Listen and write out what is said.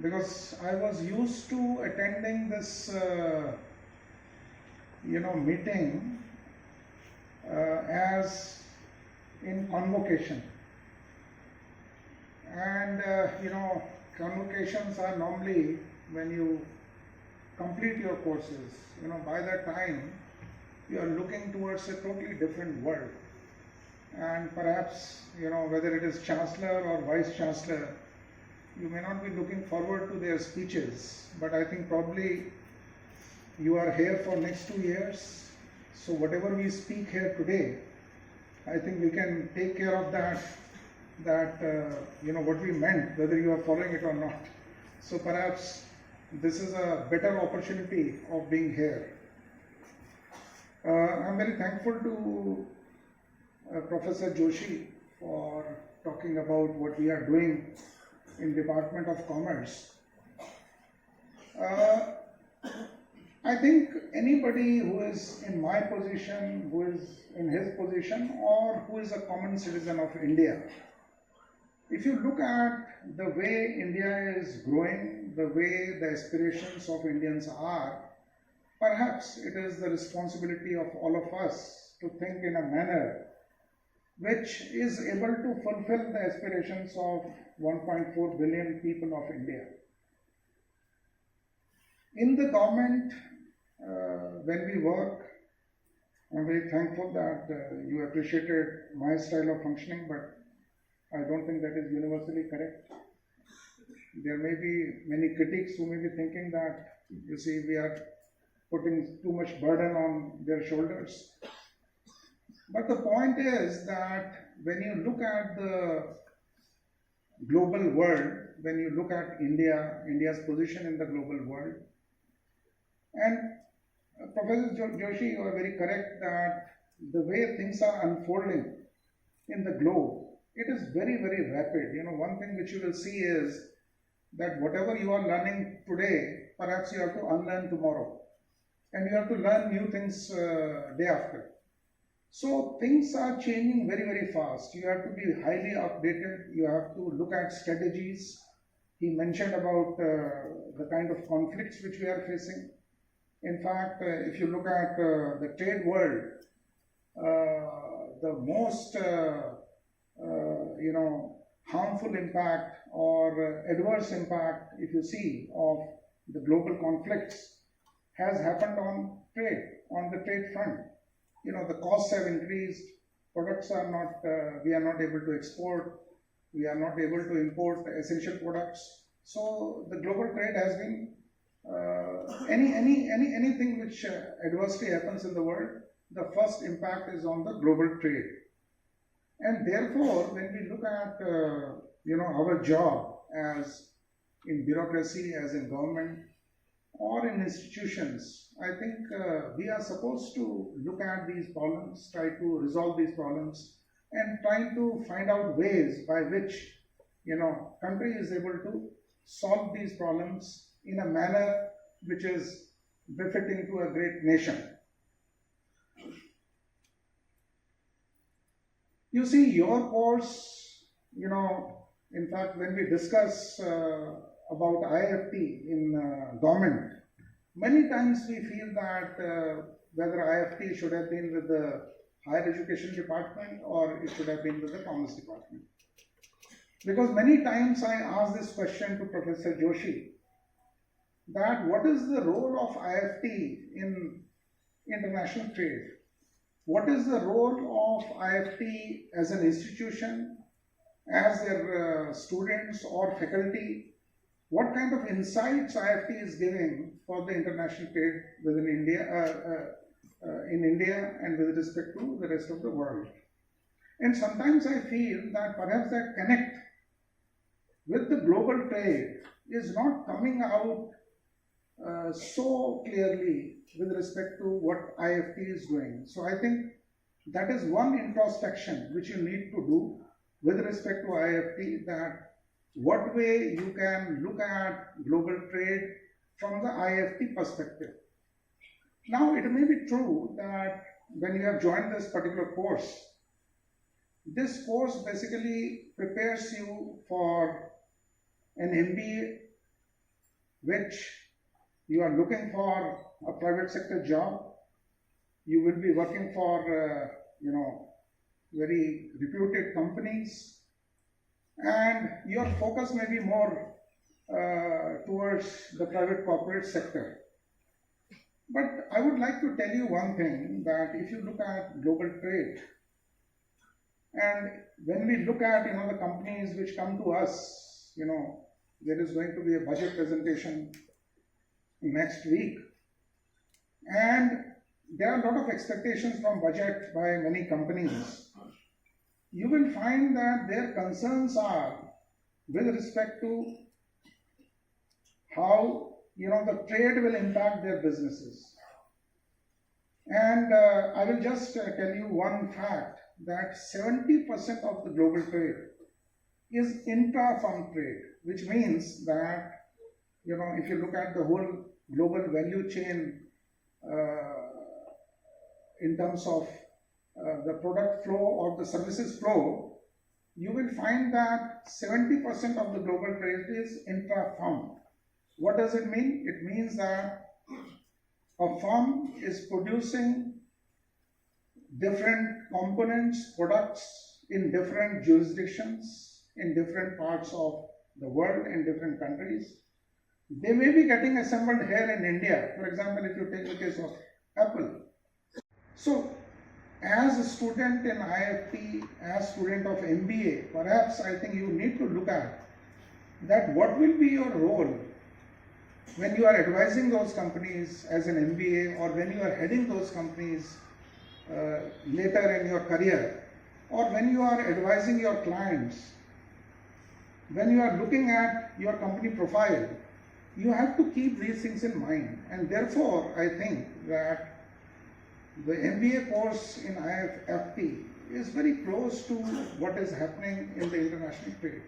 because I was used to attending this meeting as in convocation, and convocations are normally when you complete your courses. By that time you are looking towards a totally different world, and perhaps whether it is chancellor or vice chancellor, you may not be looking forward to their speeches, but I think probably you are here for next 2 years. So whatever we speak here today, I think we can take care of that what we meant, whether you are following it or not. So perhaps this is a better opportunity of being here. I'm very thankful to Professor Joshi for talking about what we are doing in Department of Commerce. I think anybody who is in my position, who is in his position, or who is a common citizen of India, if you look at the way India is growing, the way the aspirations of Indians are, perhaps it is the responsibility of all of us to think in a manner which is able to fulfill the aspirations of 1.4 billion people of India. In the government, when we work, I'm very thankful that you appreciated my style of functioning, but I don't think that is universally correct. There may be many critics who may be thinking that, you see, we are putting too much burden on their shoulders. But the point is that when you look at the global world, when you look at India's position in the global world, and Professor Joshi, you are very correct that the way things are unfolding in the globe, it is very, very rapid. One thing which you will see is that whatever you are learning today, perhaps you have to unlearn tomorrow, and you have to learn new things day after. So things are changing very, very fast. You have to be highly updated. You have to look at strategies. He mentioned about the kind of conflicts which we are facing. In fact, if you look at the trade world, the most harmful impact or adverse impact, if you see, of the global conflicts has happened on trade, on the trade front. The costs have increased, products are not, we are not able to export, we are not able to import essential products. So the global trade has been, anything which adversely happens in the world, the first impact is on the global trade. And therefore, when we look at, our job as in bureaucracy, as in government, or in institutions, I think we are supposed to look at these problems, try to resolve these problems, and try to find out ways by which, country is able to solve these problems in a manner which is befitting to a great nation. You see, your course, in fact, when we discuss about IIFT in government, many times we feel that whether IIFT should have been with the higher education department or it should have been with the commerce department. Because many times I ask this question to Professor Joshi, that what is the role of IIFT in international trade? What is the role of IIFT as an institution, as their students or faculty? What kind of insights IIFT is giving for the international trade within India, in India and with respect to the rest of the world? And sometimes I feel that perhaps that connect with the global trade is not coming out so clearly with respect to what IIFT is doing. So I think that is one introspection which you need to do with respect to IIFT, that what way you can look at global trade from the IIFT perspective. Now, it may be true that when you have joined this particular course, this course basically prepares you for an MBA which you are looking for a private sector job, you will be working for, very reputed companies, and your focus may be more towards the private corporate sector. But I would like to tell you one thing, that if you look at global trade, and when we look at the companies which come to us, there is going to be a budget presentation next week, and there are a lot of expectations from budget by many companies. You will find that their concerns are with respect to how the trade will impact their businesses. And I will just tell you one fact, that 70% of the global trade is intra-firm trade, which means that if you look at the whole global value chain in terms of the product flow or the services flow, you will find that 70% of the global trade is intra-firm. What does it mean? It means that a firm is producing different components, products in different jurisdictions, in different parts of the world, in different countries. They may be getting assembled here in India. For example, if you take the case of Apple. So, as a student in IIFT, as student of MBA, perhaps I think you need to look at that what will be your role when you are advising those companies as an MBA, or when you are heading those companies later in your career, or when you are advising your clients, when you are looking at your company profile, you have to keep these things in mind. And therefore, I think that the MBA course in IIFT is very close to what is happening in the international trade.